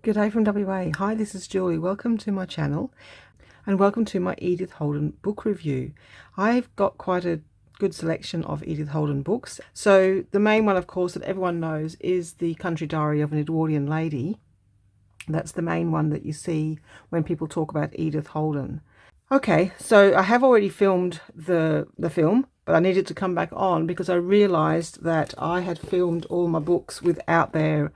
Good day from WA. Hi, this is Julie. Welcome to my channel and welcome to my Edith Holden book review. I've got quite a good selection of Edith Holden books. So the main one, of course, that everyone knows is The Country Diary of an Edwardian Lady. That's the main one that you see when people talk about Edith Holden. Okay, so I have already filmed the film, but I needed to come back on because I realized that I had filmed all my books without their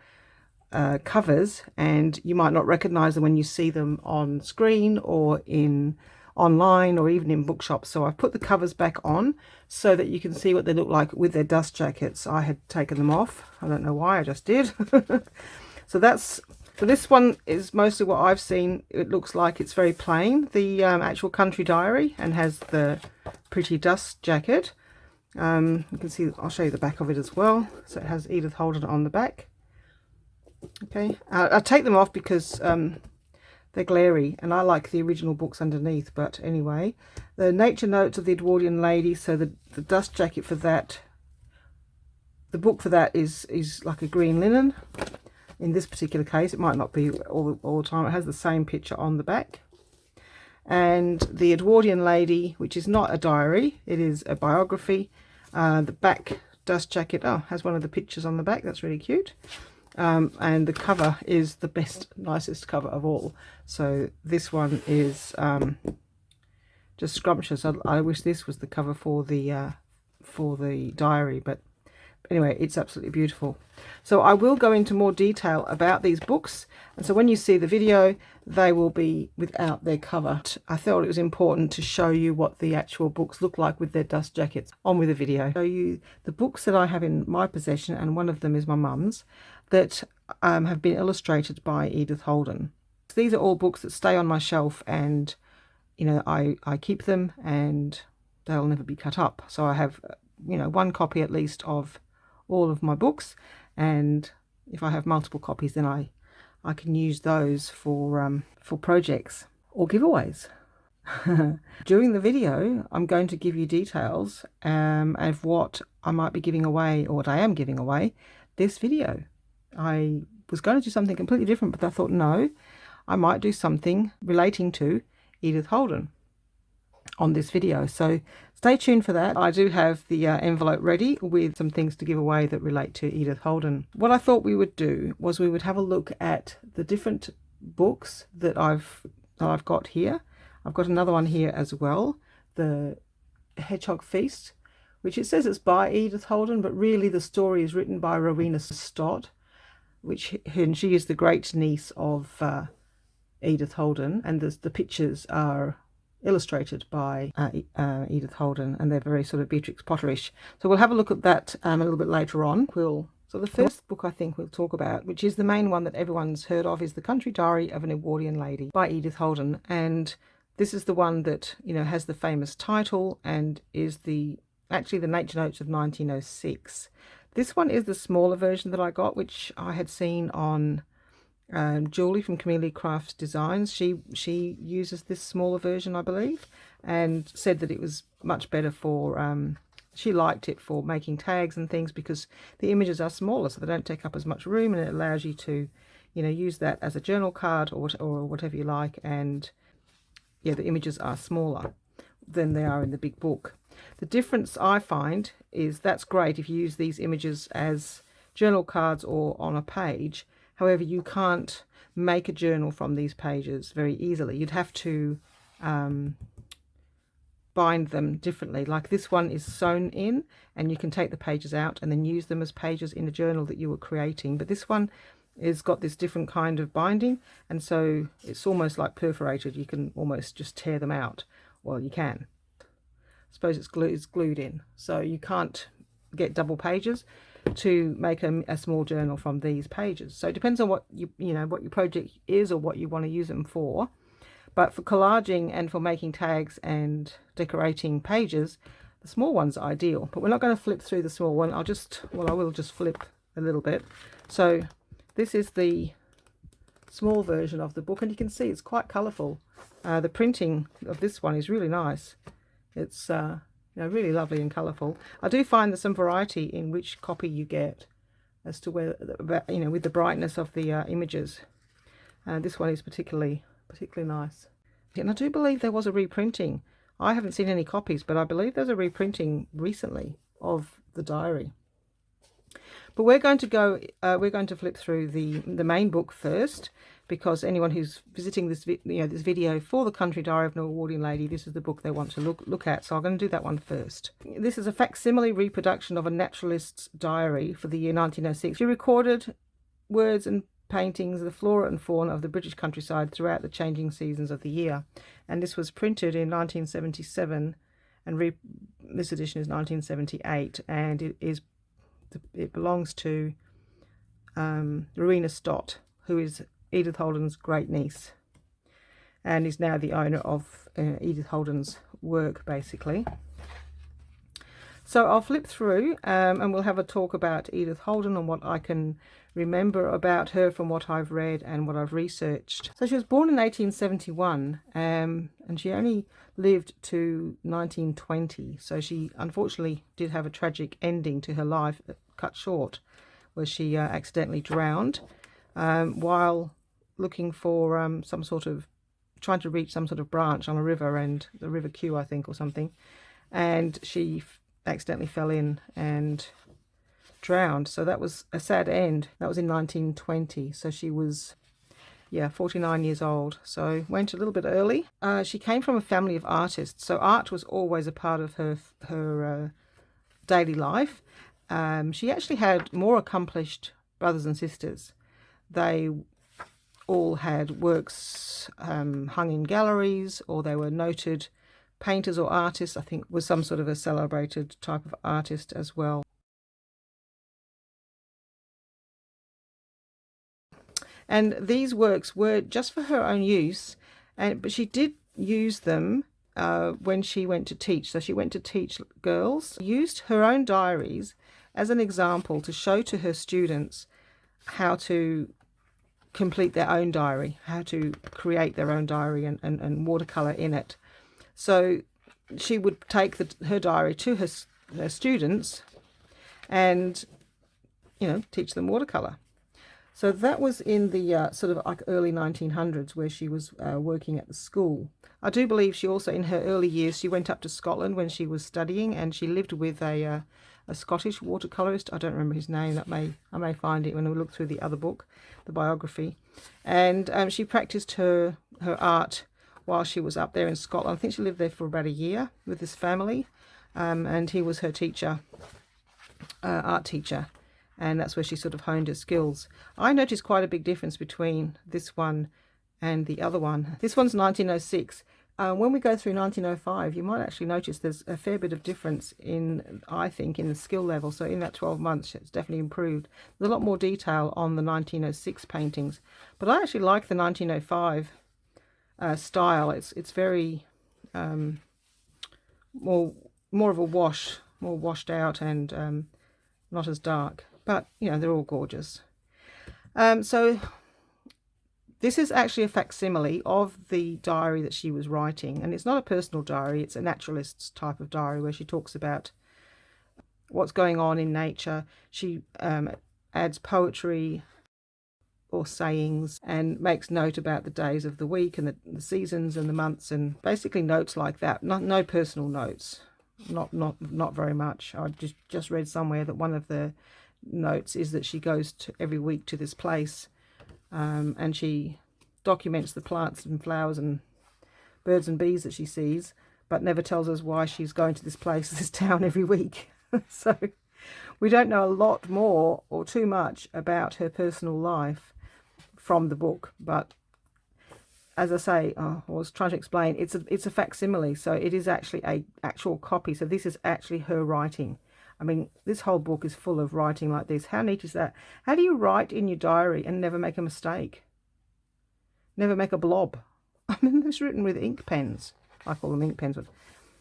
covers, and you might not recognize them when you see them on screen or in online or even in bookshops. So I've put the covers back on so that you can see what they look like with their dust jackets. I had taken them off. I don't know why, I just did. So this one is mostly what I've seen. It looks like it's very plain, the actual Country Diary, and has the pretty dust jacket. You can see, I'll show you the back of it as well. So it has Edith Holden on the back. Okay, I'll take them off because they're glary and I like the original books underneath. But anyway, the nature notes of the Edwardian Lady, so the dust jacket for that, the book for that is like a green linen. In this particular case, it might not be all the time. It has the same picture on the back. And the Edwardian Lady, which is not a diary, it is a biography. The back dust jacket has one of the pictures on the back. That's really cute. And the cover is the nicest cover of all. So this one is just scrumptious. I wish this was the cover for the diary, but anyway, it's absolutely beautiful. So I will go into more detail about these books, and so when you see the video, they will be without their cover. I thought it was important to show you what the actual books look like with their dust jackets. On with the video. Show you the books that I have in my possession, and one of them is my mum's, that have been illustrated by Edith Holden. These are all books that stay on my shelf, and you know, I keep them and they'll never be cut up. So I have, you know, one copy at least of all of my books, and if I have multiple copies, then I can use those for projects or giveaways. During the video, I'm going to give you details of what I might be giving away, or what I am giving away this video. I was going to do something completely different, but I thought, no, I might do something relating to Edith Holden on this video. So stay tuned for that. I do have the envelope ready with some things to give away that relate to Edith Holden. What I thought we would do was we would have a look at the different books that I've got here. I've got another one here as well, the Hedgehog Feast, which it says it's by Edith Holden, but really the story is written by Rowena Stott, and she is the great niece of Edith Holden, and the pictures are illustrated by Edith Holden, and they're very sort of Beatrix Potterish. So we'll have a look at that a little bit later on. So the first book I think we'll talk about, which is the main one that everyone's heard of, is The Country Diary of an Edwardian Lady by Edith Holden, and this is the one that, you know, has the famous title and is actually the Nature Notes of 1906. This one is the smaller version that I got, which I had seen on Julie from Camille Crafts Designs. She uses this smaller version, I believe, and said that it was much better for, she liked it for making tags and things because the images are smaller, so they don't take up as much room, and it allows you to, you know, use that as a journal card or whatever you like. And yeah, the images are smaller than they are in the big book. The difference I find is that's great if you use these images as journal cards or on a page. However, you can't make a journal from these pages very easily. You'd have to bind them differently. Like this one is sewn in, and you can take the pages out and then use them as pages in a journal that you were creating. But this one has got this different kind of binding, and so it's almost like perforated. You can almost just tear them out. Well, you can. I suppose it's glued in, so you can't get double pages to make a small journal from these pages. So it depends on what you know what your project is or what you want to use them for. But for collaging and for making tags and decorating pages, the small one's ideal. But we're not going to flip through the small one. I will just flip a little bit. So this is the small version of the book, and you can see it's quite colourful. The printing of this one is really nice. It's you know, really lovely and colourful. I do find there's some variety in which copy you get as to where, you know, with the brightness of the images. This one is particularly nice. And I do believe there was a reprinting. I haven't seen any copies, but I believe there's a reprinting recently of the diary. But we're going to flip through the main book first, because anyone who's visiting this this video for the Country Diary of an Edwardian Lady, this is the book they want to look at. So I'm going to do that one first. This is a facsimile reproduction of a naturalist's diary for the year 1906. She recorded words and paintings of the flora and fauna of the British countryside throughout the changing seasons of the year, and this was printed in 1977, and this edition is 1978, and it belongs to Rowena Stott, who is Edith Holden's great niece, and is now the owner of Edith Holden's work, basically. So I'll flip through and we'll have a talk about Edith Holden and what I can remember about her from what I've read and what I've researched. So she was born in 1871 and she only lived to 1920. So she unfortunately did have a tragic ending to her life, cut short, where she accidentally drowned while looking for trying to reach some sort of branch on a river, and the River Q, I think, or something. And she accidentally fell in and drowned. So that was a sad end. That was in 1920. So she was 49 years old. So went a little bit early. She came from a family of artists, so art was always a part of her daily life. She actually had more accomplished brothers and sisters. They all had works hung in galleries, or they were noted painters or artists. I think was some sort of a celebrated type of artist as well. And these works were just for her own use, but she did use them when she went to teach. So she went to teach girls, used her own diaries as an example to show to her students how to complete their own diary, how to create their own diary and watercolour in it. So she would take her diary to her students and, teach them watercolour. So that was in the sort of like early 1900s, where she was working at the school. I do believe she also, in her early years, she went up to Scotland when she was studying, and she lived with a Scottish watercolourist. I don't remember his name. I may find it when we look through the other book, the biography. And she practiced her art while she was up there in Scotland. I think she lived there for about a year with this family, and he was her teacher, art teacher. And that's where she sort of honed her skills. I noticed quite a big difference between this one and the other one. This one's 1906. When we go through 1905, you might actually notice there's a fair bit of difference I think, in the skill level. So in that 12 months, it's definitely improved. There's a lot more detail on the 1906 paintings. But I actually like the 1905 style. It's very more of a wash, more washed out, and not as dark. But, they're all gorgeous. So this is actually a facsimile of the diary that she was writing. And it's not a personal diary. It's a naturalist's type of diary where she talks about what's going on in nature. She adds poetry or sayings and makes note about the days of the week and the seasons and the months, and basically notes like that. No personal notes. Not very much. I just read somewhere that one of the notes is that she goes every week to this place, and she documents the plants and flowers and birds and bees that she sees, but never tells us why she's going to this place, this town, every week. So we don't know a lot more or too much about her personal life from the book. But as I say, I was trying to explain, it's a facsimile, so it is actually a actual copy. So this is actually her writing. I mean, this whole book is full of writing like this. How neat is that? How do you write in your diary and never make a mistake? Never make a blob? I mean, it's written with ink pens. I call them ink pens.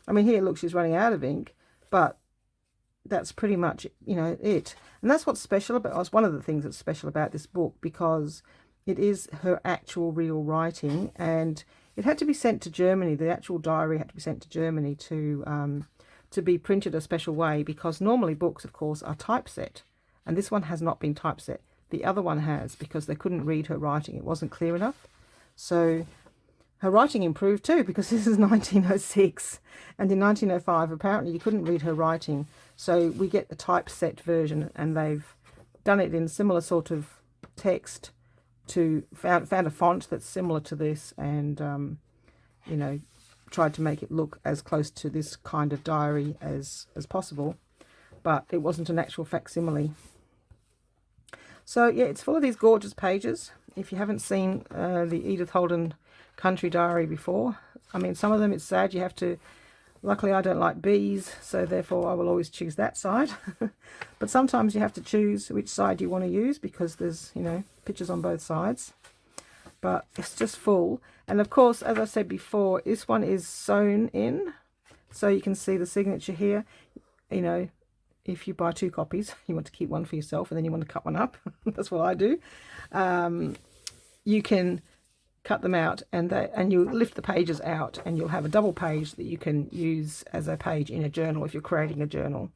I mean, here, look, she's running out of ink, but that's pretty much, it. And that's what's special about, it's one of the things that's special about this book, because it is her actual real writing, and it had to be sent to Germany. The actual diary had to be sent to Germany to be printed a special way, because normally books, of course, are typeset, and this one has not been typeset. the other one has, because they couldn't read her writing. It wasn't clear enough. So her writing improved too, because this is 1906, and in 1905 apparently you couldn't read her writing. So we get the typeset version, and they've done it in similar sort of text, to found a font that's similar to this, and you know, tried to make it look as close to this kind of diary as possible, but it wasn't an actual facsimile. So yeah, it's full of these gorgeous pages. If you haven't seen the Edith Holden country diary before, I mean, some of them it's sad you have to, luckily I don't like bees, so therefore I will always choose that side. But sometimes you have to choose which side you want to use, because there's, you know, pictures on both sides. But it's just full. And of course, as I said before, this one is sewn in, so you can see the signature here. You know, if you buy 2 copies, you want to keep one for yourself and then you want to cut one up. That's what I do. You can cut them out, and you lift the pages out, and you'll have a double page that you can use as a page in a journal if you're creating a journal.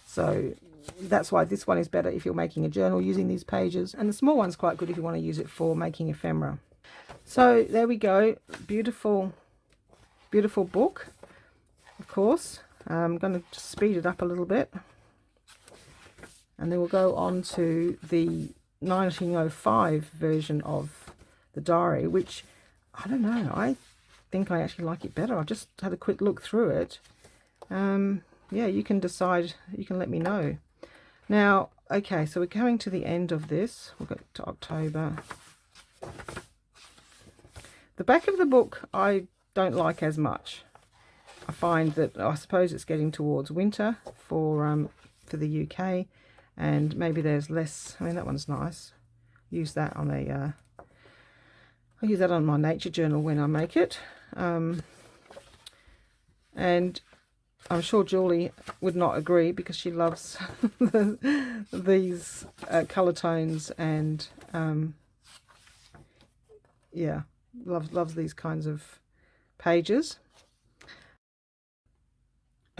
So that's why this one is better if you're making a journal using these pages, and the small one's quite good if you want to use it for making ephemera. So there we go. Beautiful, beautiful book. Of course, I'm going to just speed it up a little bit, and then we'll go on to the 1905 version of the diary, which, I don't know, I think I actually like it better. I've just had a quick look through it. Yeah, you can decide, you can let me know. Now, okay, so we're coming to the end of this. We'll go to October. The back of the book I don't like as much. I find that, I suppose it's getting towards winter for the UK, and maybe there's less. I mean, that one's nice. Use that on a I'll use that on my nature journal when I make it. And I'm sure Julie would not agree, because she loves these colour tones, and yeah, loves these kinds of pages.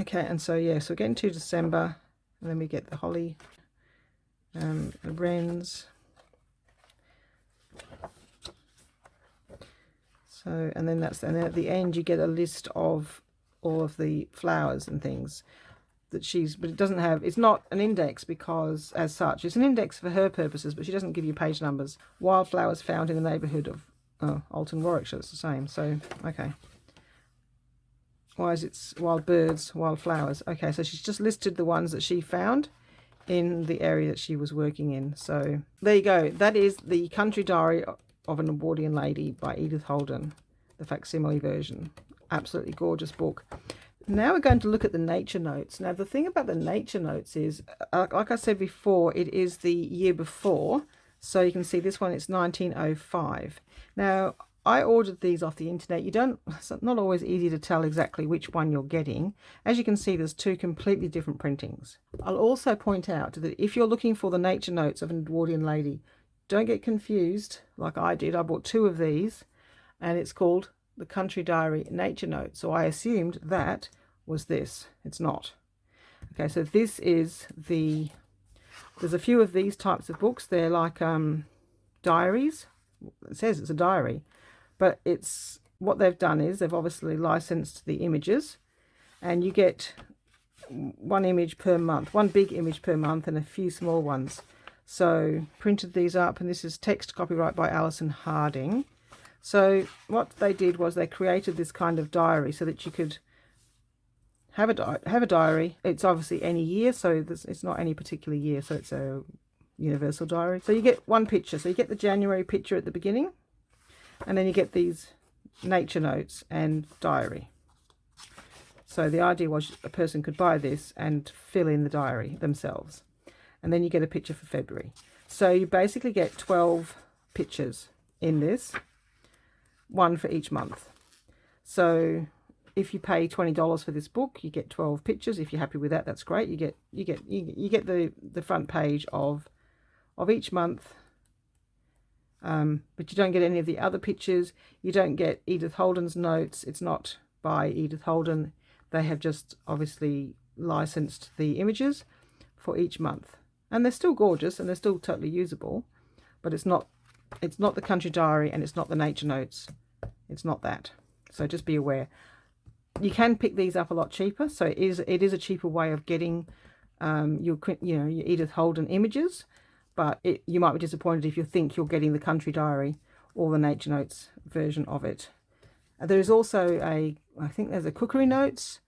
Okay, and so yeah, so we're getting to December, and then we get the holly, the wrens. So, and then and then at the end you get a list of all of the flowers and things that but it doesn't have, it's not an index, because as such it's an index for her purposes, but she doesn't give you page numbers. Wildflowers found in the neighbourhood of Alton, Warwickshire, it's the same. So okay, why is it wild birds, wildflowers? Okay, so she's just listed the ones that she found in the area that she was working in. So there you go. That is the Country Diary of an Edwardian Lady by Edith Holden, the facsimile version. Absolutely gorgeous book. Now we're going to look at the nature notes. Now the thing about the nature notes is, like I said before, it is the year before. So you can see this one, it's 1905. Now I ordered these off the internet. It's not always easy to tell exactly which one you're getting. As you can see, there's 2 completely different printings. I'll also point out that if you're looking for the nature notes of an Edwardian Lady, don't get confused like I did. I bought 2 of these, and it's called the Country Diary Nature Note. So I assumed that was this. It's not. Okay, so this is there's a few of these types of books. They're like diaries. It says it's a diary, but it's, what they've done is they've obviously licensed the images, and you get 1 image per month, 1 big image per month, and a few small ones. So printed these up, and this is text copyright by Alison Harding. So what they did was they created this kind of diary so that you could have a diary. It's obviously any year, so it's not any particular year, so it's a universal diary. So you get 1 picture. So you get the January picture at the beginning, and then you get these nature notes and diary. So the idea was a person could buy this and fill in the diary themselves. And then you get a picture for February. So you basically get 12 pictures in this, 1 for each month. So if you pay $20 for this book, you get 12 pictures. If you're happy with that, that's great. You get the front page of each month, but you don't get any of the other pictures. You don't get Edith Holden's notes. It's not by Edith Holden. They have just obviously licensed the images for each month. And they're still gorgeous, and they're still totally usable. but it's not the country diary, and it's not the nature notes. It's not that. So just be aware. You can pick these up a lot cheaper, so it is a cheaper way of getting your Edith Holden images, but you might be disappointed if you think you're getting the country diary or the nature notes version of it. There is also I think there's a cookery notes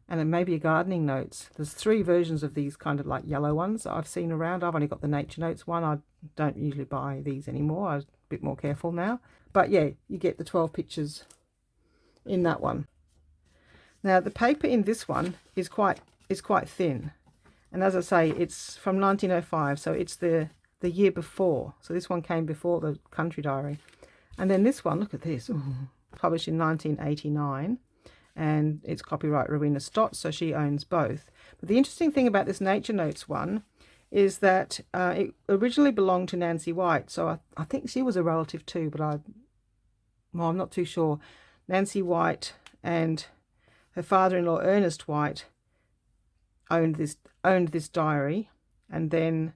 and maybe a gardening notes. There's 3 versions of these kind of like yellow ones that I've seen around. I've only got the nature notes one. I don't usually buy these anymore. I'm a bit more careful now. But yeah, you get the 12 pictures in that one. Now the paper in this one is quite thin, and as I say, it's from 1905, so it's the year before. So this one came before the country diary. And then this one, look at this, published in 1989, and it's copyright Rowena Stott, so she owns both. But the interesting thing about this nature notes one is that it originally belonged to Nancy White, so I think she was a relative too, but I'm not too sure. Nancy White and her father-in-law Ernest White owned this diary, and then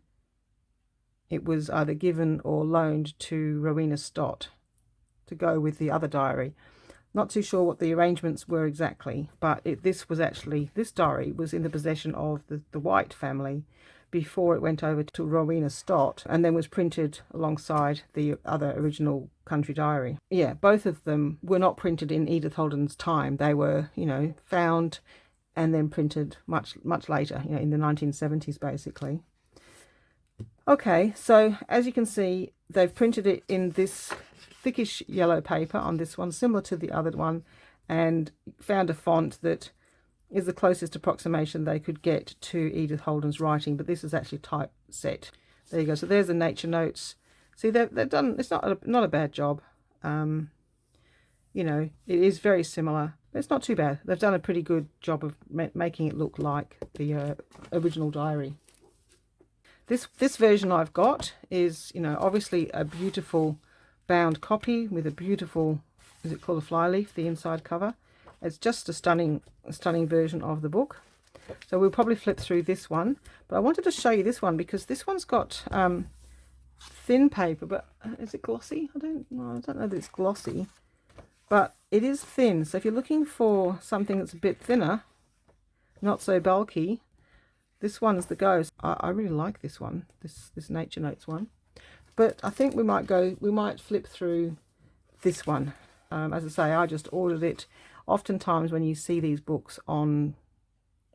it was either given or loaned to Rowena Stott to go with the other diary. Not too sure what the arrangements were exactly, but this diary was in the possession of the White family before it went over to Rowena Stott, and then was printed alongside the other original country diary. Yeah, both of them were not printed in Edith Holden's time. They were, found and then printed much later, in the 1970s basically. Okay, so as you can see, they've printed it in this thickish yellow paper on this one, similar to the other one, and found a font that is the closest approximation they could get to Edith Holden's writing, but this is actually typeset. There you go. So there's the nature notes. See, they've done, it's not a bad job. It is very similar. It's not too bad. They've done a pretty good job of making it look like the original diary. This version I've got is, obviously a beautiful bound copy with a beautiful, is it called a flyleaf, the inside cover. It's just a stunning version of the book. So we'll probably flip through this one, but I wanted to show you this one because this one's got thin paper, but is it glossy? I don't know that it's glossy, but it is thin. So if you're looking for something that's a bit thinner, not so bulky, this one's the go. I really like this one, this nature notes one. But I think we might flip through this one. As I say, I just ordered it. Oftentimes when you see these books on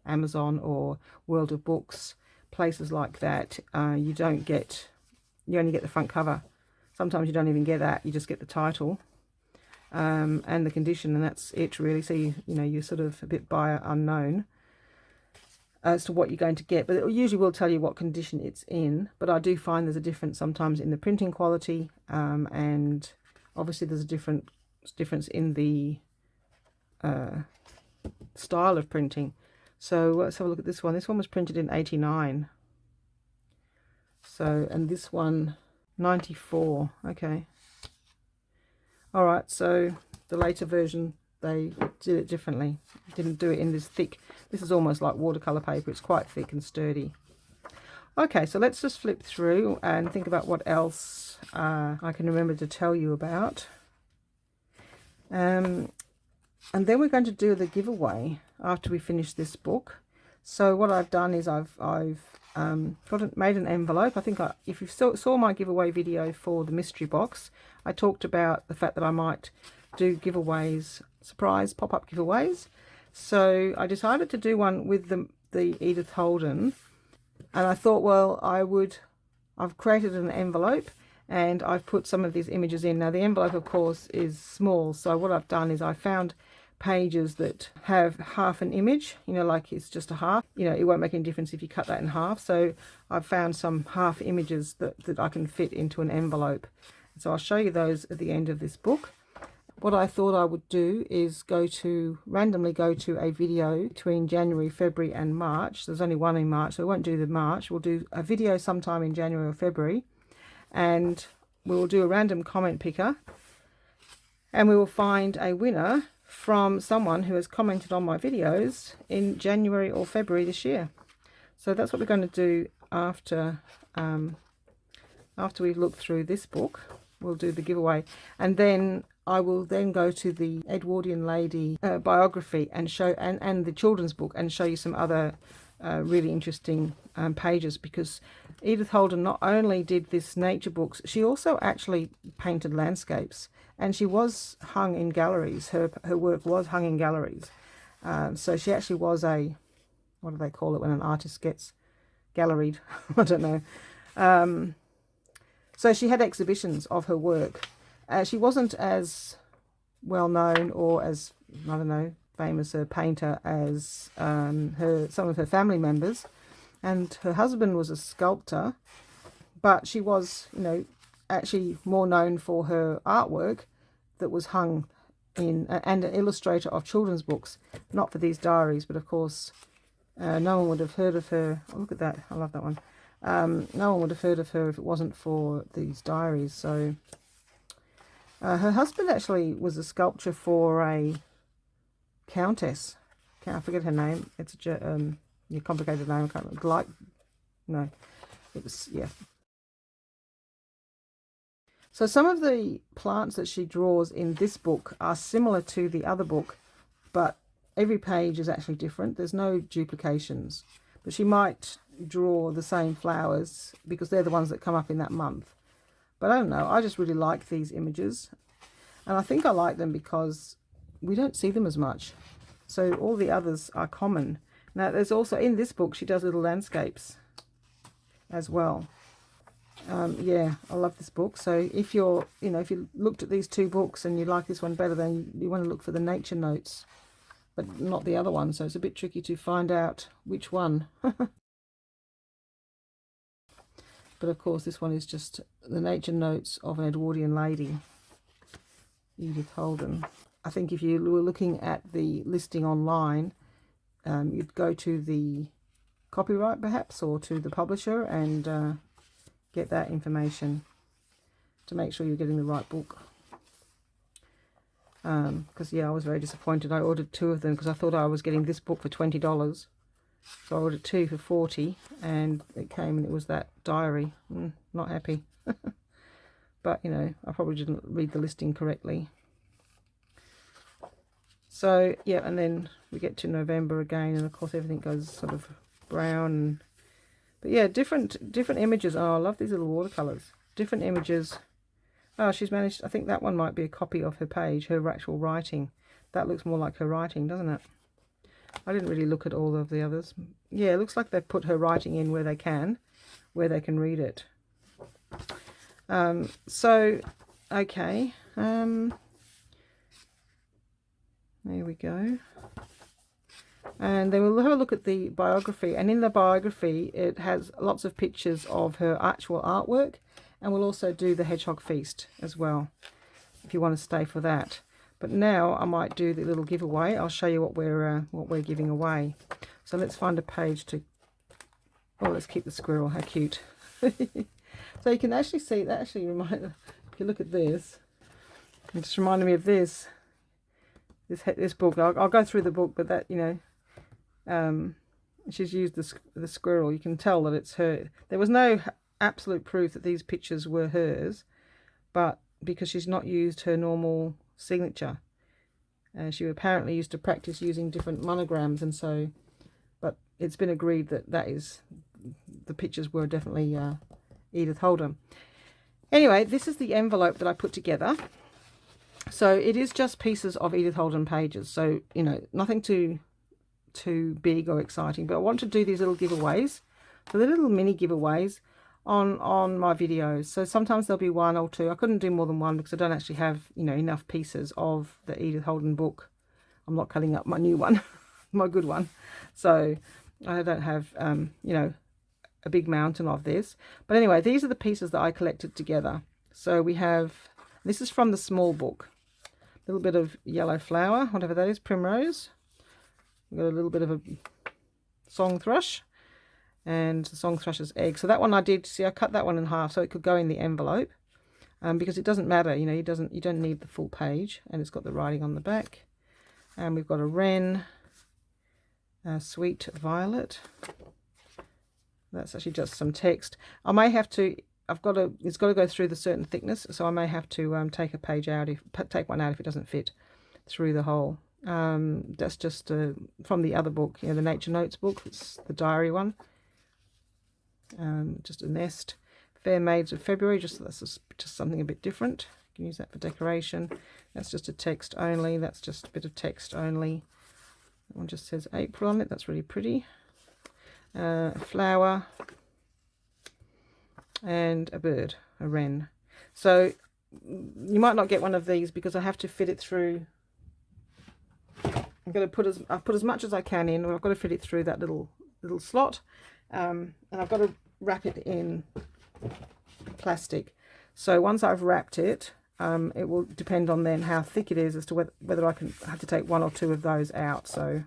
Amazon or World of Books, places like that, you only get the front cover. Sometimes you don't even get that, you just get the title and the condition, and that's it really. So you're sort of a bit buyer unknown as to what you're going to get, but it usually will tell you what condition it's in. But I do find there's a difference sometimes in the printing quality, and obviously there's a difference in the style of printing. So let's have a look at this one. This one was printed in 89. So, and this one 94. Okay. All right. So the later version, they did it differently. Didn't do it in this thick. This is almost like watercolor paper. It's quite thick and sturdy. Okay, so let's just flip through and think about what else I can remember to tell you about. And then we're going to do the giveaway after we finish this book. So what I've done is I've made an envelope. I think if you saw my giveaway video for the mystery box, I talked about the fact that I might do giveaways, surprise pop-up giveaways. So I decided to do one with the Edith Holden, and I thought, well, I've created an envelope and I've put some of these images in. Now the envelope of course is small, so what I've done is I found pages that have half an image, like it's just a half, it won't make any difference if you cut that in half. So I've found some half images that I can fit into an envelope. So I'll show you those at the end of this book. What I thought I would do is randomly go to a video between January, February and March. There's only one in March, so we won't do the March. We'll do a video sometime in January or February, and we will do a random comment picker, and we will find a winner from someone who has commented on my videos in January or February this year. So that's what we're going to do after after we've looked through this book, we'll do the giveaway, and then I will then go to the Edwardian Lady biography and show, and the children's book, and show you some other really interesting pages, because Edith Holden not only did this nature books, she also actually painted landscapes, and she was hung in galleries. Her work was hung in galleries. So she actually was a, what do they call it when an artist gets galleried? I don't know. So she had exhibitions of her work. She wasn't as well known or as, I don't know, famous a painter as some of her family members, and her husband was a sculptor, but she was, you know, actually more known for her artwork that was hung in, and an illustrator of children's books, not for these diaries, but of course no one would have heard of her. Oh, look at that, I love that one. No one would have heard of her if it wasn't for these diaries. So her husband actually was a sculptor for a countess. I forget her name. It's a complicated name. I can't remember. Like, no, it was, yeah. So some of the plants that she draws in this book are similar to the other book, but every page is actually different. There's no duplications, but she might draw the same flowers because they're the ones that come up in that month. But I don't know, I just really like these images, and I think I like them because we don't see them as much. So all the others are common. Now there's also, in this book, she does little landscapes as well. Yeah, I love this book. So if you're, you know, if you looked at these two books and you like this one better, then you want to look for the nature notes, but not the other one. So it's a bit tricky to find out which one. But of course, this one is just the nature notes of an Edwardian lady, Edith Holden. I think if you were looking at the listing online, you'd go to the copyright perhaps, or to the publisher, and get that information to make sure you're getting the right book. Because yeah, I was very disappointed. I ordered two of them because I thought I was getting this book for $20. So I ordered two for $40, and it came and it was that diary. Not happy. But you know, I probably didn't read the listing correctly. So yeah, and then we get to November again, and of course everything goes sort of brown. But yeah, different images. Oh, I love these little watercolors. Different images. Oh, she's managed, I think that one might be a copy of her page, her actual writing. That looks more like her writing, doesn't it? I didn't really look at all of the others. Yeah, it looks like they've put her writing in where they can read it. So, okay. There we go. And then we'll have a look at the biography. And in the biography, it has lots of pictures of her actual artwork. And we'll also do the Hedgehog Feast as well, if you want to stay for that. But now I might do the little giveaway. I'll show you what we're giving away. So let's find a page to... Oh, let's keep the squirrel. How cute. So you can actually see, that actually reminds... If you look at this, it just reminded me of this. This book. I'll go through the book, but that, you know, she's used the squirrel. You can tell that it's her. There was no absolute proof that these pictures were hers, but because she's not used her normal signature, she apparently used to practice using different monograms, and so, but it's been agreed that the pictures were definitely Edith Holden. Anyway, this is the envelope that I put together. So it is just pieces of Edith Holden pages, so you know, nothing too big or exciting, but I want to do these little giveaways. So the little mini giveaways on my videos. So sometimes there'll be one or two. I couldn't do more than one because I don't actually have, you know, enough pieces of the Edith Holden book. I'm not cutting up my new one, my good one. So I don't have, you know, a big mountain of this. But anyway, these are the pieces that I collected together. So we have, this is from the small book. A little bit of yellow flower, whatever that is, primrose. We've got a little bit of a song thrush, and the song thrush's egg. So that one I did, see, I cut that one in half so it could go in the envelope, because it doesn't matter, you know, you don't need the full page, and it's got the writing on the back. And we've got a wren, a sweet violet. That's actually just some text. I may have to, it's got to go through the certain thickness, so I may have to take a page out, take one out if it doesn't fit through the hole. That's just from the other book, the Nature Notes book. It's the diary one. Just a nest. Fair Maids of February, that's just something a bit different. You can use that for decoration. That's just a text only. That's just a bit of text only. That one just says April on it. That's really pretty. A flower and a bird, a wren. So you might not get one of these because I have to fit it through. I'm going to I've put as much as I can in, or I've got to fit it through that little slot, and I've got to wrap it in plastic. So once I've wrapped it, it will depend on then how thick it is as to whether I can have to take one or two of those out. So,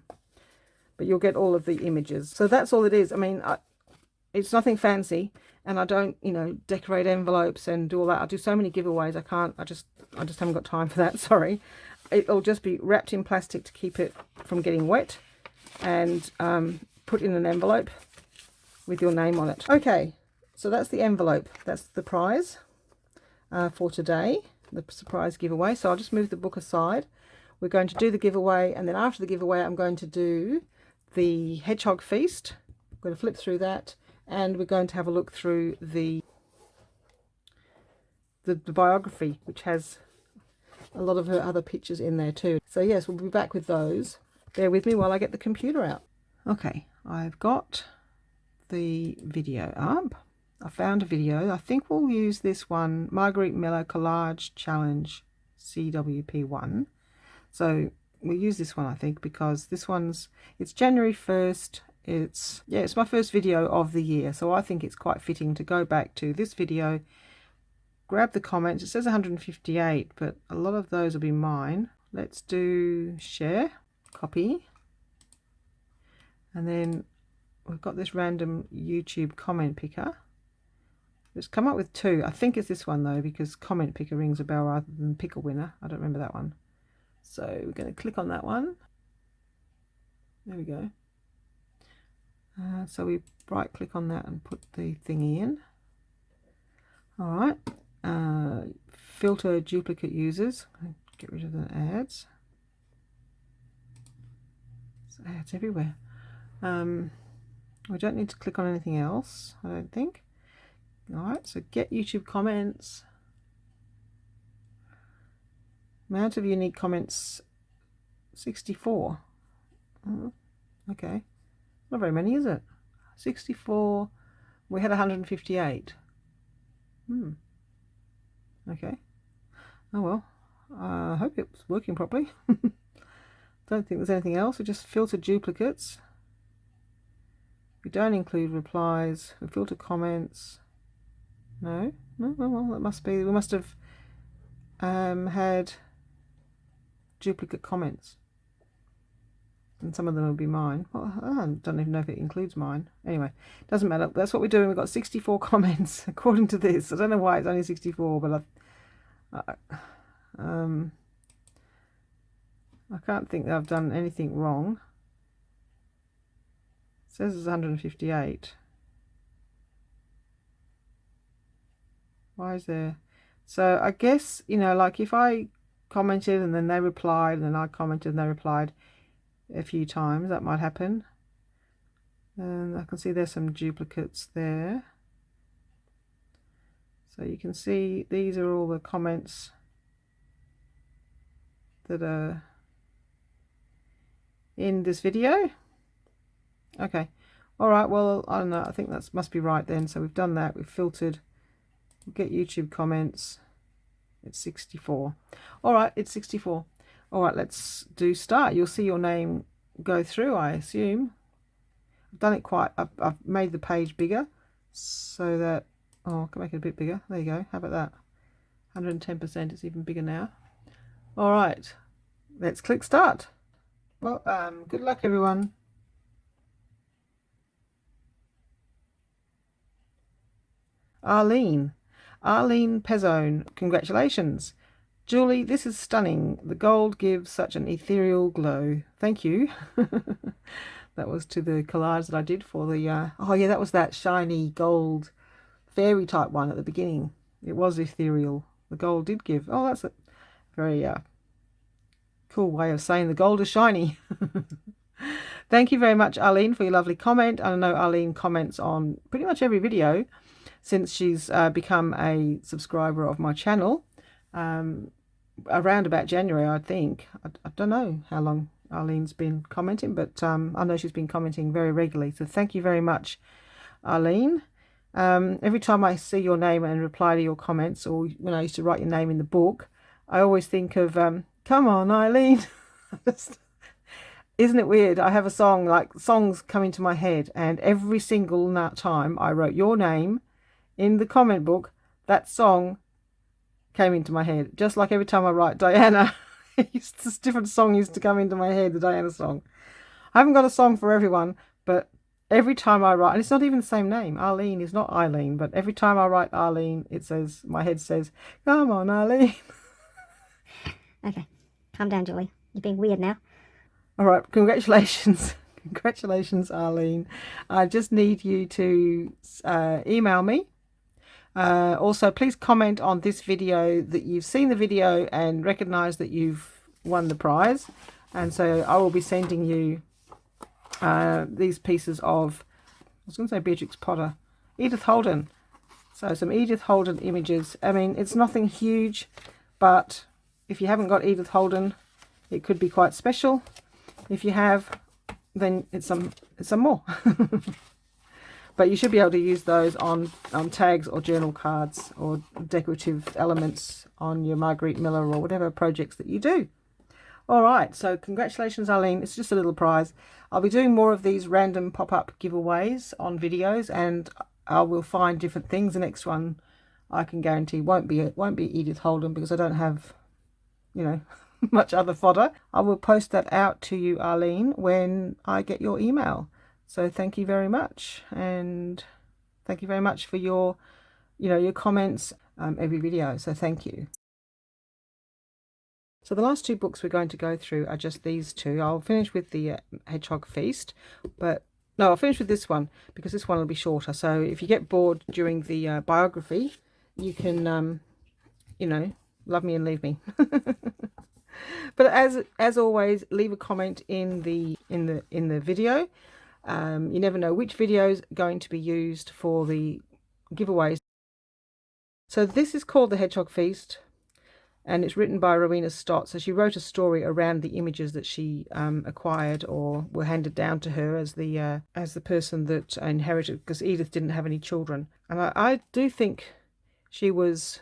but you'll get all of the images. So that's all it is. I mean, it's nothing fancy, and I don't, decorate envelopes and do all that. I do so many giveaways. I just haven't got time for that. Sorry. It'll just be wrapped in plastic to keep it from getting wet, and put in an envelope with your name on it. Okay, so that's the envelope. That's the prize for today, the surprise giveaway. So I'll just move the book aside. We're going to do the giveaway, and then after the giveaway I'm going to do the Hedgehog Feast. I'm going to flip through that, and we're going to have a look through the biography, which has a lot of her other pictures in there too. So yes, we'll be back with those. Bear with me while I get the computer out. Okay, I've got the video up. I found a video. I think we'll use this one, Marguerite Miller Collage Challenge CWP1. So we'll use this one, I think, because this it's January 1st. It's my first video of the year, so I think it's quite fitting to go back to this video, grab the comments. It says 158, but a lot of those will be mine. Let's do share, copy, and then we've got this random YouTube comment picker. Let's come up with two. I think it's this one though, because comment picker rings a bell rather than pick a winner. I don't remember that one. So we're going to click on that one. There we go. So we right click on that and put the thingy in. All right. Filter duplicate users. Get rid of the ads. There's ads everywhere. We don't need to click on anything else, I don't think. All right, so get YouTube comments. Amount of unique comments, 64. Okay, not very many, is it? 64. We had 158. Okay. Oh well. I hope it's working properly. Don't think there's anything else. We just filter duplicates. We don't include replies. We filter comments. No. Well, that must be. We must have had duplicate comments, and some of them will be mine. Well, I don't even know if it includes mine. Anyway, doesn't matter. That's what we're doing. We've got 64 comments according to this. I don't know why it's only 64, but I can't think that I've done anything wrong. It says it's 158. Why is there? So I guess, like if I commented and then they replied, and then I commented and they replied a few times, that might happen. And I can see there's some duplicates there. So you can see these are all the comments that are in this video. Okay, all right, well, I don't know, I think that must be right then. So we've done that, we've filtered. We'll get YouTube comments. It's 64. All right, it's 64. All right, let's do start. You'll see your name go through, I assume. I've done it I've made the page bigger so that, I can make it a bit bigger. There you go. How about that? 110%. It's even bigger now. All right, let's click start. Well, good luck, everyone. Arlene Pezzone, congratulations. Julie, this is stunning. The gold gives such an ethereal glow. Thank you. That was to the collage that I did for the, oh yeah, that was that shiny gold fairy type one at the beginning. It was ethereal. The gold did give. Oh, that's a very cool way of saying the gold is shiny. Thank you very much, Arlene, for your lovely comment. I know Arlene comments on pretty much every video since she's become a subscriber of my channel. Around about January, I think. I don't know how long Arlene's been commenting, but I know she's been commenting very regularly. So thank you very much, Arlene. Every time I see your name and reply to your comments, or when I used to write your name in the book, I always think of, come on, Eileen. Isn't it weird? I have a song, like songs come into my head, and every single time I wrote your name in the comment book, that song came into my head. Just like every time I write Diana, this different song used to come into my head, the Diana song. I haven't got a song for everyone, but every time I write, and it's not even the same name. Arlene is not Eileen, but every time I write Arlene, it says, my head says, come on, Arlene. Okay, calm down, Julie. You're being weird now. All right, congratulations. Congratulations, Arlene. I just need you to email me. Also, please comment on this video that you've seen the video and recognize that you've won the prize. And so I will be sending you these pieces of, I was going to say Beatrix Potter, Edith Holden. So some Edith Holden images. I mean, it's nothing huge, but if you haven't got Edith Holden, it could be quite special. If you have, then it's some more. But you should be able to use those on tags or journal cards or decorative elements on your Marguerite Miller or whatever projects that you do. All right, so congratulations, Arlene. It's just a little prize. I'll be doing more of these random pop-up giveaways on videos, and I will find different things. The next one, I can guarantee, won't be Edith Holden, because I don't have, you know, much other fodder. I will post that out to you, Arlene, when I get your email. So thank you very much, and thank you very much for your, your comments every video. So thank you. So the last two books we're going to go through are just these two. I'll finish with the Hedgehog Feast, but no, I'll finish with this one because this one will be shorter. So if you get bored during the biography, you can, love me and leave me. But as always, leave a comment in the video. You never know which video is going to be used for the giveaways. So this is called The Hedgehog Feast, and it's written by Rowena Stott. So she wrote a story around the images that she acquired or were handed down to her as the person that inherited, because Edith didn't have any children. And I do think she was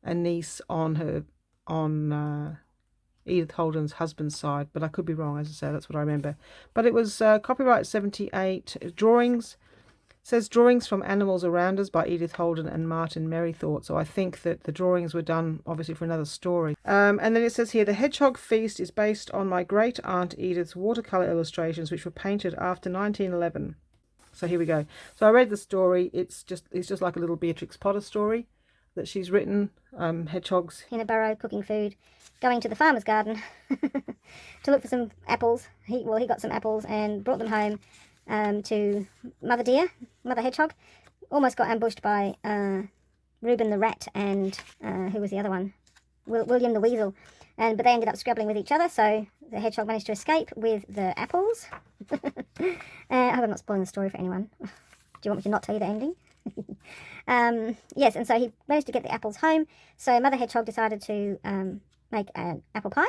a niece on Edith Holden's husband's side, but I could be wrong. As I say, that's what I remember. But it was copyright 78. Drawings, says drawings from animals around us by Edith Holden and Martin Merrythought. So I think that the drawings were done obviously for another story. And then it says here, The Hedgehog Feast is based on my great aunt Edith's watercolour illustrations, which were painted after 1911. So here we go. So I read the story. It's just like a little Beatrix Potter story that she's written. Hedgehogs in a burrow cooking food, going to the farmer's garden to look for some apples. He got some apples and brought them home to Mother Hedgehog. Almost got ambushed by Reuben the rat and who was the other one? William the weasel. But they ended up scrabbling with each other, so the hedgehog managed to escape with the apples. I hope I'm not spoiling the story for anyone. Do you want me to not tell you the ending? Yes, and so he managed to get the apples home. So Mother Hedgehog decided to make an apple pie,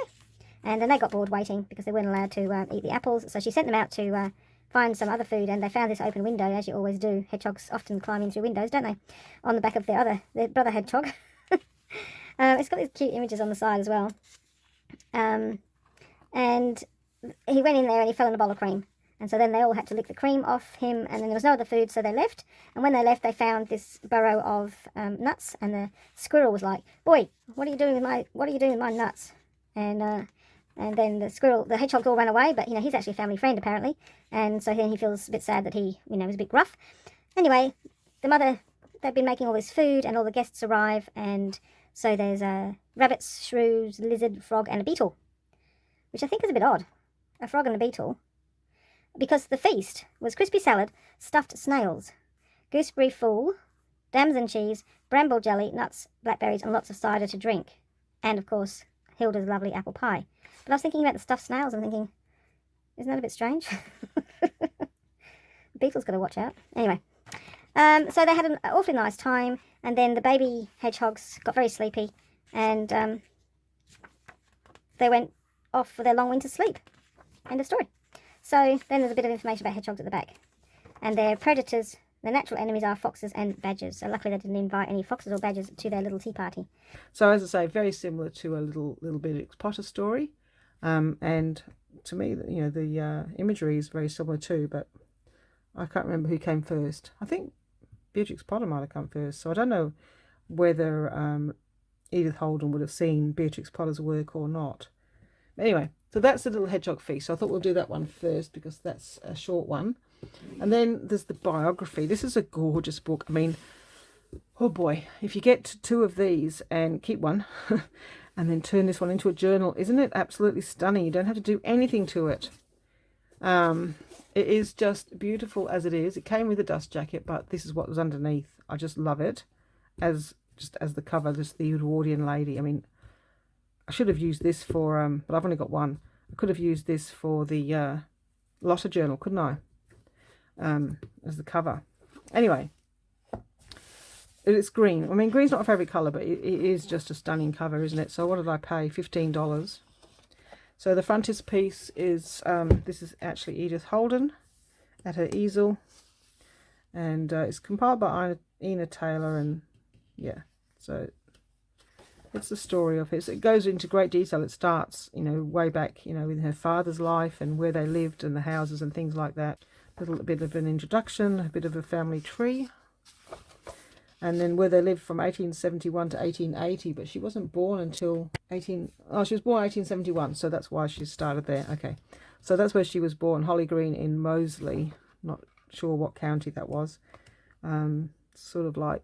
and then they got bored waiting because they weren't allowed to eat the apples. So she sent them out to find some other food, and they found this open window, as you always do. Hedgehogs often climb in through windows, don't they? On the back of their brother hedgehog. It's got these cute images on the side as well. And he went in there and he fell in a bowl of cream. And so then they all had to lick the cream off him, and then there was no other food, so they left. And when they left, they found this burrow of nuts, and the squirrel was like, "Boy, what are you doing with my nuts?" And then the hedgehog all ran away, but he's actually a family friend apparently, and so then he feels a bit sad that he was a bit gruff. Anyway, they've been making all this food, and all the guests arrive, and so there's rabbits, shrews, lizard, frog, and a beetle, which I think is a bit odd, a frog and a beetle. Because the feast was crispy salad, stuffed snails, gooseberry fool, damson cheese, bramble jelly, nuts, blackberries, and lots of cider to drink. And, of course, Hilda's lovely apple pie. But I was thinking about the stuffed snails and thinking, isn't that a bit strange? Beetle's got to watch out. Anyway, so they had an awfully nice time, and then the baby hedgehogs got very sleepy, and they went off for their long winter sleep. End of story. So then there's a bit of information about hedgehogs at the back. And their predators, their natural enemies are foxes and badgers. So luckily they didn't invite any foxes or badgers to their little tea party. So as I say, very similar to a little Beatrix Potter story. And to me, you know, the imagery is very similar too, but I can't remember who came first. I think Beatrix Potter might have come first. So I don't know whether Edith Holden would have seen Beatrix Potter's work or not. Anyway, so that's the little Hedgehog Feast. So I thought we'll do that one first because that's a short one. And then there's the biography. This is a gorgeous book. I mean, oh boy, if you get 2 of these and keep one and then turn this one into a journal, isn't it absolutely stunning? You don't have to do anything to it. It is just beautiful as it is. It came with a dust jacket, but this is what was underneath. I just love it as the cover. Just the Edwardian Lady. I mean, I should have used this for but I've only got one. I could have used this for the Lotta journal, couldn't I? As the cover. Anyway, it's green. I mean, green's not my favourite colour, but it is just a stunning cover, isn't it? So what did I pay? $15. So the frontispiece is, this is actually Edith Holden at her easel. And it's compiled by Ina Taylor, and yeah, so it's the story of his. It goes into great detail. It starts, you know, way back, you know, in her father's life and where they lived and the houses and things like that. A little bit of an introduction, a bit of a family tree. And then where they lived from 1871 to 1880, but she wasn't born until she was born 1871, so that's why she started there. Okay, so that's where she was born, Holly Green in Moseley. Not sure what county that was. Sort of like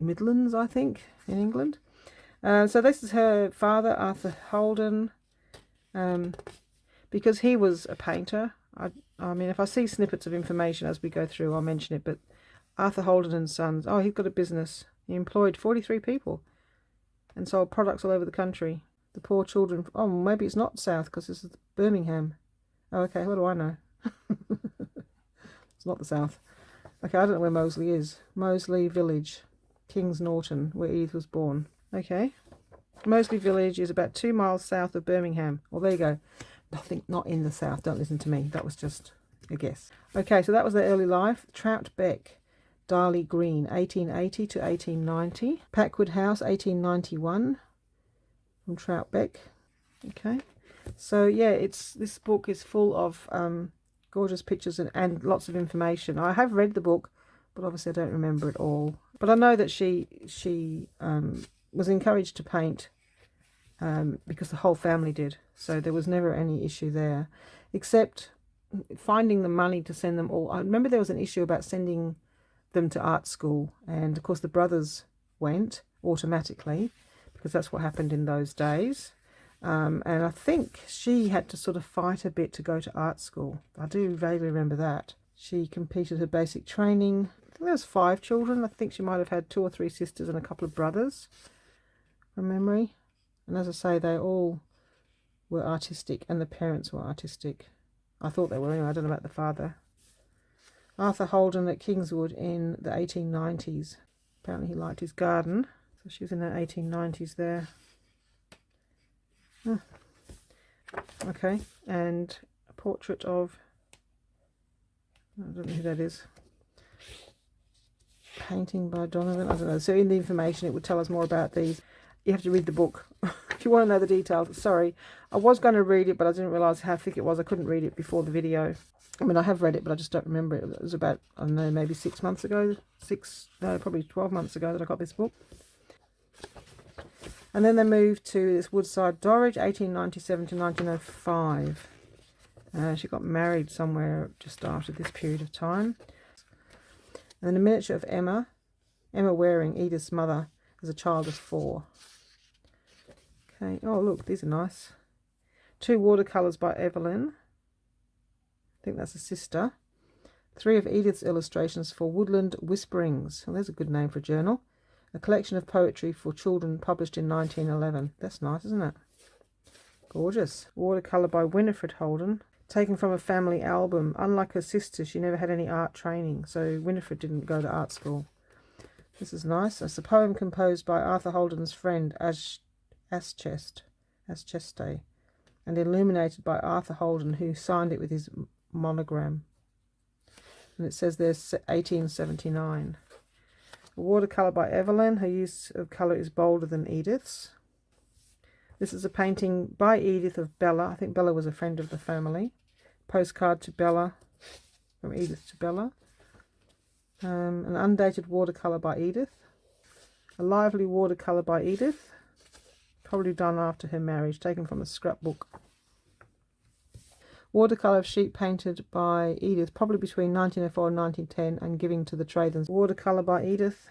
Midlands, I think, in England. So this is her father, Arthur Holden, because he was a painter. I mean, if I see snippets of information as we go through, I'll mention it, but Arthur Holden and Sons, oh, he's got a business. He employed 43 people and sold products all over the country. The poor children, oh, maybe it's not south because this is Birmingham. Oh, okay, what do I know? It's not the south. Okay, I don't know where Moseley is. Moseley Village, Kings Norton, where Edith was born. Okay, Moseley Village is about 2 miles south of Birmingham. Well, there you go. Nothing, not in the south. Don't listen to me. That was just a guess. Okay, so that was their early life. Trout Beck, Darley Green, 1880 to 1890. Packwood House, 1891, from Trout Beck. Okay, so yeah, this book is full of gorgeous pictures and lots of information. I have read the book, but obviously I don't remember it all. But I know that she was encouraged to paint because the whole family did. So there was never any issue there, except finding the money to send them all. I remember there was an issue about sending them to art school, and of course the brothers went automatically because that's what happened in those days. And I think she had to sort of fight a bit to go to art school. I do vaguely remember that. She completed her basic training. I think there was 5 children. I think she might have had 2 or 3 sisters and a couple of brothers from memory. And as I say, they all were artistic, and the parents were artistic. I thought they were anyway. I don't know about the father. Arthur Holden at Kingswood in the 1890s. Apparently he liked his garden. So she was in the 1890s there. Oh. Okay, and a portrait of, I don't know who that is. Painting by Donovan, I don't know. So in the information it would tell us more about these. You have to read the book if you want to know the details. Sorry, I was going to read it, but I didn't realise how thick it was. I couldn't read it before the video. I mean, I have read it, but I just don't remember it. It was about, I don't know, maybe 6 months ago. Probably 12 months ago that I got this book. And then they moved to this Woodside Dorridge, 1897 to 1905. She got married somewhere just after this period of time. And then a miniature of Emma Waring, Edith's mother, as a child of 4. Okay, oh look, these are nice. 2 watercolours by Evelyn. I think that's a sister. 3 of Edith's illustrations for Woodland Whisperings. Well, there's a good name for a journal. A collection of poetry for children published in 1911. That's nice, isn't it? Gorgeous. Watercolour by Winifred Holden, taken from a family album. Unlike her sister, she never had any art training, so Winifred didn't go to art school. This is nice. It's a poem composed by Arthur Holden's friend Ashcheste, and illuminated by Arthur Holden, who signed it with his monogram. And it says there's 1879. A watercolour by Evelyn. Her use of colour is bolder than Edith's. This is a painting by Edith of Bella. I think Bella was a friend of the family. Postcard to Bella, from Edith to Bella. An undated watercolour by Edith. A lively watercolour by Edith, probably done after her marriage, taken from a scrapbook. Watercolour of sheep painted by Edith, probably between 1904 and 1910, and giving to the Trathens. Watercolour by Edith.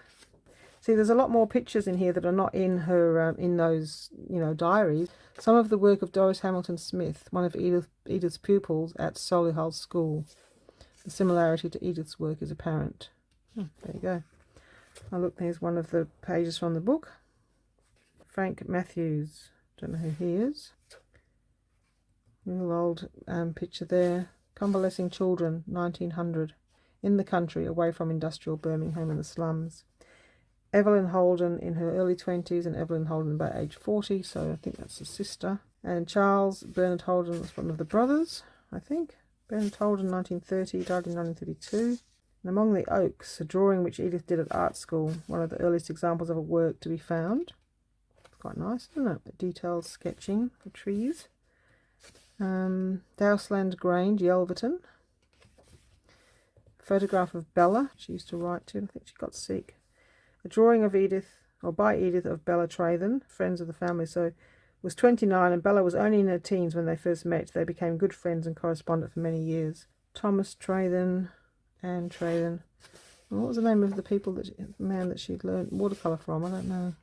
See, there's a lot more pictures in here that are not in her, in those, diaries. Some of the work of Doris Hamilton Smith, one of Edith's pupils at Solihull School. The similarity to Edith's work is apparent. Oh, there you go. Oh, look, there's one of the pages from the book. Frank Matthews. Don't know who he is. Little old picture there. Convalescing children, 1900. In the country, away from industrial Birmingham and the slums. Evelyn Holden in her early 20s and Evelyn Holden about age 40, so I think that's the sister. And Charles Bernard Holden was one of the brothers, I think. Bernard Holden, 1930, died in 1932. And Among the Oaks, a drawing which Edith did at art school, one of the earliest examples of a work to be found. It's quite nice, isn't it? Detailed sketching of trees. Dowsland Grange, Yelverton. Photograph of Bella, she used to write to, I think she got sick. A drawing of Edith, or by Edith, of Bella Trathen, friends of the family. So was 29 and Bella was only in her teens when they first met. They became good friends and corresponded for many years. Thomas Trathen, Anne Trathen. What was the name of the man that she'd learnt watercolour from? I don't know.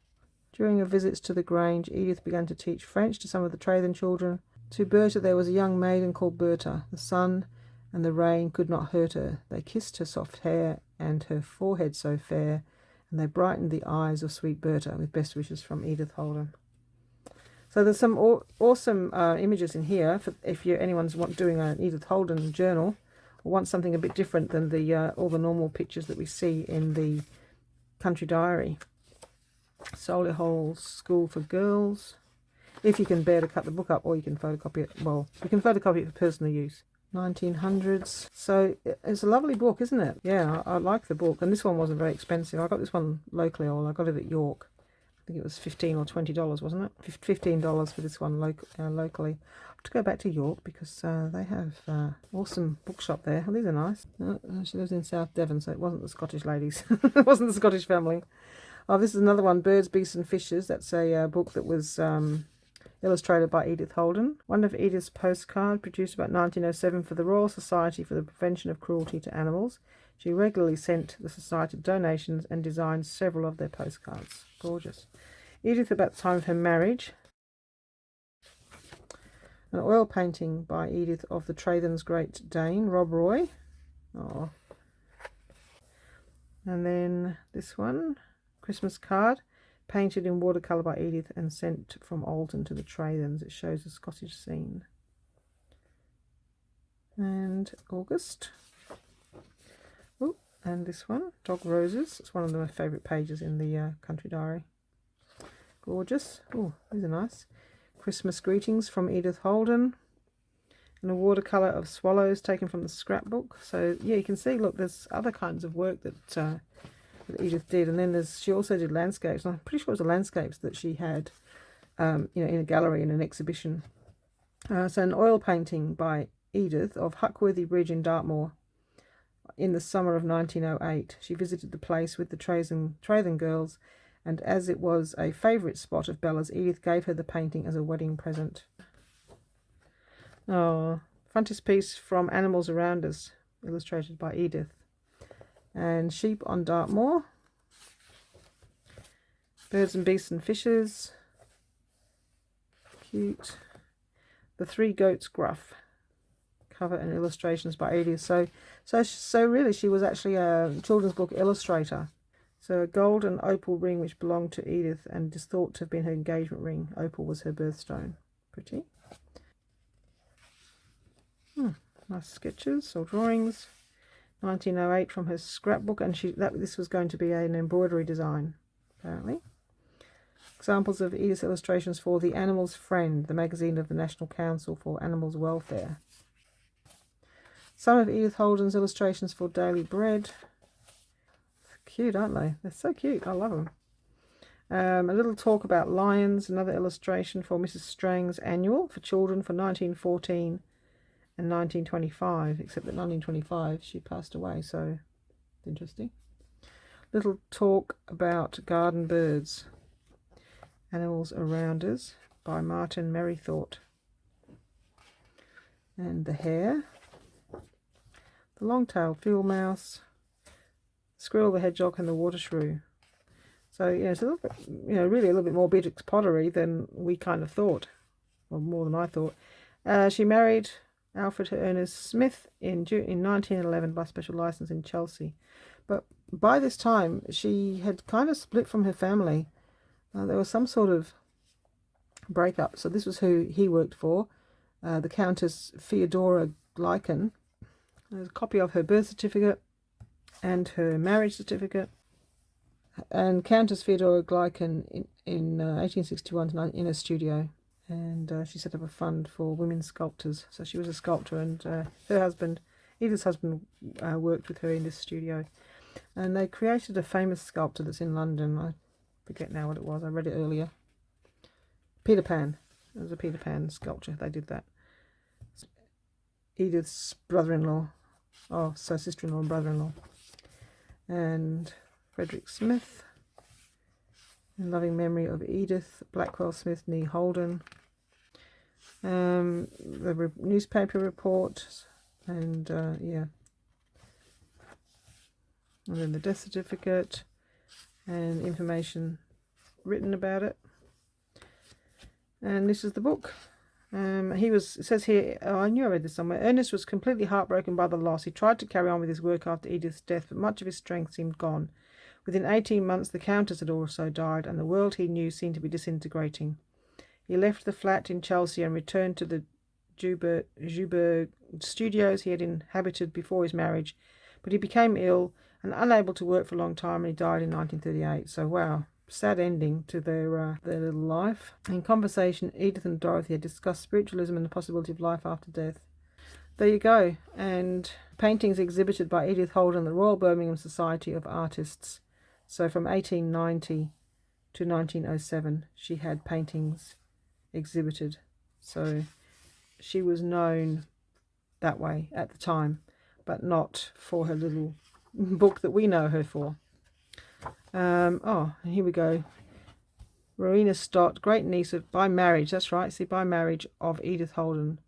During her visits to the Grange, Edith began to teach French to some of the Trathen children. To Berta there was a young maiden called Berta. The sun and the rain could not hurt her. They kissed her soft hair and her forehead so fair, and they brightened the eyes of sweet Berta, with best wishes from Edith Holden. So there's some awesome images in here for if anyone's doing an Edith Holden journal or want something a bit different than the all the normal pictures that we see in the Country Diary. Solihull School for Girls. If you can bear to cut the book up, or you can photocopy it. Well, you can photocopy it for personal use. 1900s. So it's a lovely book, isn't it? Yeah, I like the book. And this one wasn't very expensive. I got this one locally, or I got it at York. I think it was $15 or $20, wasn't it? $15 for this one locally. I have to go back to York because they have awesome bookshop there. Oh, these are nice. She lives in South Devon, so it wasn't the Scottish ladies. It wasn't the Scottish family. Oh, this is another one, Birds, Beasts and Fishes. That's a book that was illustrated by Edith Holden. One of Edith's postcards, produced about 1907 for the Royal Society for the Prevention of Cruelty to Animals. She regularly sent the Society donations and designed several of their postcards. Gorgeous. Edith about the time of her marriage. An oil painting by Edith of the Trathen's Great Dane, Rob Roy. Oh. And then this one, Christmas card, painted in watercolour by Edith and sent from Alton to the Trathens. It shows a Scottish scene. And August. Oh, and this one, Dog Roses. It's one of my favourite pages in the Country Diary. Gorgeous. Oh, these are nice. Christmas greetings from Edith Holden. And a watercolour of swallows taken from the scrapbook. So yeah, you can see, look, there's other kinds of work that Edith did, and then she also did landscapes. And I'm pretty sure it was the landscapes that she had, in a gallery in an exhibition. So an oil painting by Edith of Huckworthy Bridge in Dartmoor in the summer of 1908. She visited the place with the Trathen girls, and as it was a favourite spot of Bella's, Edith gave her the painting as a wedding present. Oh, frontispiece from Animals Around Us, illustrated by Edith. And Sheep on Dartmoor. Birds and Beasts and Fishes. Cute. The Three Goats Gruff. cover and illustrations by Edith. So really she was actually a children's book illustrator. So a gold and opal ring which belonged to Edith and is thought to have been her engagement ring. Opal was her birthstone. Pretty. Nice sketches or drawings. 1908 from her scrapbook, and this was going to be an embroidery design, apparently. Examples of Edith's illustrations for The Animal's Friend, the magazine of the National Council for Animals Welfare. Some of Edith Holden's illustrations for Daily Bread. Cute, aren't they? They're so cute. I love them. A little talk about lions. Another illustration for Mrs. Strang's Annual for children for 1914 and 1925. Except that 1925 she passed away, so interesting. Little talk about garden birds. Animals Around Us by Martin Merrythought. And the hare. The long-tailed field mouse. Squirrel, the hedgehog, and the water shrew. So, it's a little bit, really a little bit more Beatrix pottery than we kind of thought, or more than I thought. She married Alfred Ernest Smith in 1911 by special license in Chelsea. But by this time, she had kind of split from her family. There was some sort of breakup. So this was who he worked for, the Countess Theodora Gleichen. There's a copy of her birth certificate and her marriage certificate. And Countess Theodora Gleichen in 1861 in a studio. And she set up a fund for women sculptors. So she was a sculptor, and her husband, Edith's husband, worked with her in this studio. And they created a famous sculpture that's in London. I forget now what it was. I read it earlier. Peter Pan. It was a Peter Pan sculpture. They did that. Edith's brother-in-law. Oh, so sister-in-law and brother-in-law. And Frederick Smith. In loving memory of Edith. Blackwell Smith, nee Holden. The newspaper report. And, yeah. And then the death certificate. And information written about it. And this is the book. It says here, I knew I read this somewhere. Ernest was completely heartbroken by the loss. He tried to carry on with his work after Edith's death, but much of his strength seemed gone. Within 18 months, the Countess had also died, and the world he knew seemed to be disintegrating. He left the flat in Chelsea and returned to the Joubert studios he had inhabited before his marriage, but he became ill and unable to work for a long time, and he died in 1938. So, wow. Sad ending to their little life. In conversation, Edith and Dorothy had discussed spiritualism and the possibility of life after death. There you go. And paintings exhibited by Edith Holden, the Royal Birmingham Society of Artists. So from 1890 to 1907, she had paintings exhibited. So she was known that way at the time, but not for her little book that we know her for. Here we go. Rowena Stott, great niece of, by marriage, that's right, see, by marriage of Edith Holden.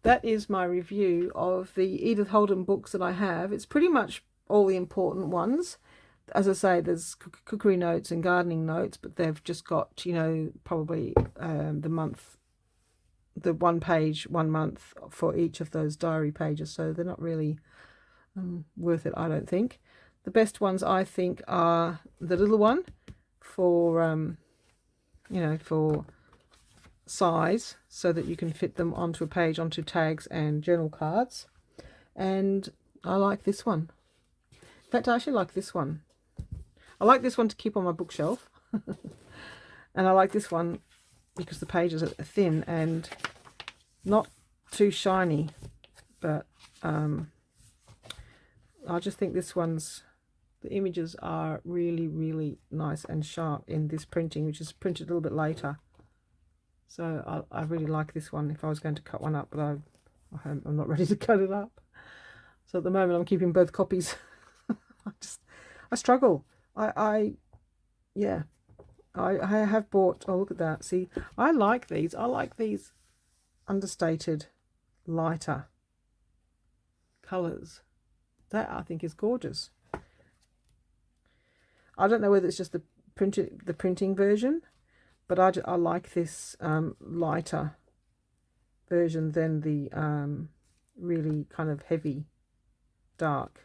That is my review of the Edith Holden books that I have. It's pretty much all the important ones. As I say, there's cookery notes and gardening notes, but they've just got, probably the 1 page, 1 month for each of those diary pages. So they're not really worth it, I don't think. The best ones, I think, are the little one for, for size, so that you can fit them onto a page, onto tags and journal cards. And I like this one. In fact, I actually like this one. I like this one to keep on my bookshelf. And I like this one because the pages are thin and not too shiny. But I just think this one's... The images are really, really nice and sharp in this printing, which is printed a little bit later. So I really like this one if I was going to cut one up, but I'm not ready to cut it up. So at the moment I'm keeping both copies. I struggle. I have bought, oh look at that, see, I like these understated, lighter colours. That I think is gorgeous. I don't know whether it's just the printing version, but I like this lighter version than the really kind of heavy, dark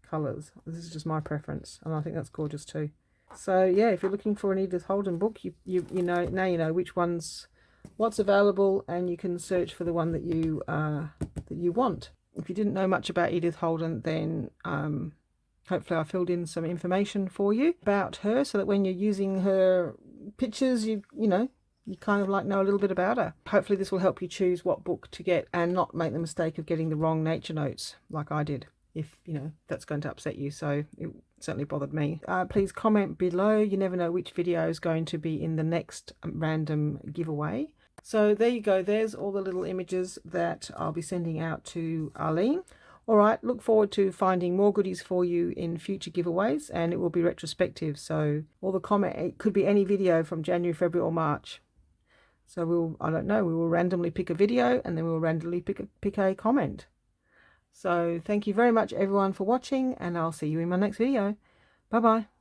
colours. This is just my preference, and I think that's gorgeous too. So yeah, if you're looking for an Edith Holden book, you know, now you know what's available, and you can search for the one that you want. If you didn't know much about Edith Holden, then hopefully I filled in some information for you about her, so that when you're using her pictures, you kind of like know a little bit about her. Hopefully this will help you choose what book to get and not make the mistake of getting the wrong nature notes like I did, if that's going to upset you. So it certainly bothered me. Please comment below. You never know which video is going to be in the next random giveaway. So there you go, there's all the little images that I'll be sending out to Arlene. All right, look forward to finding more goodies for you in future giveaways, and it will be retrospective. So all the comment, it could be any video from January, February or March. So I don't know, we will randomly pick a video, and then we'll randomly pick a comment. So thank you very much everyone for watching, and I'll see you in my next video. Bye bye.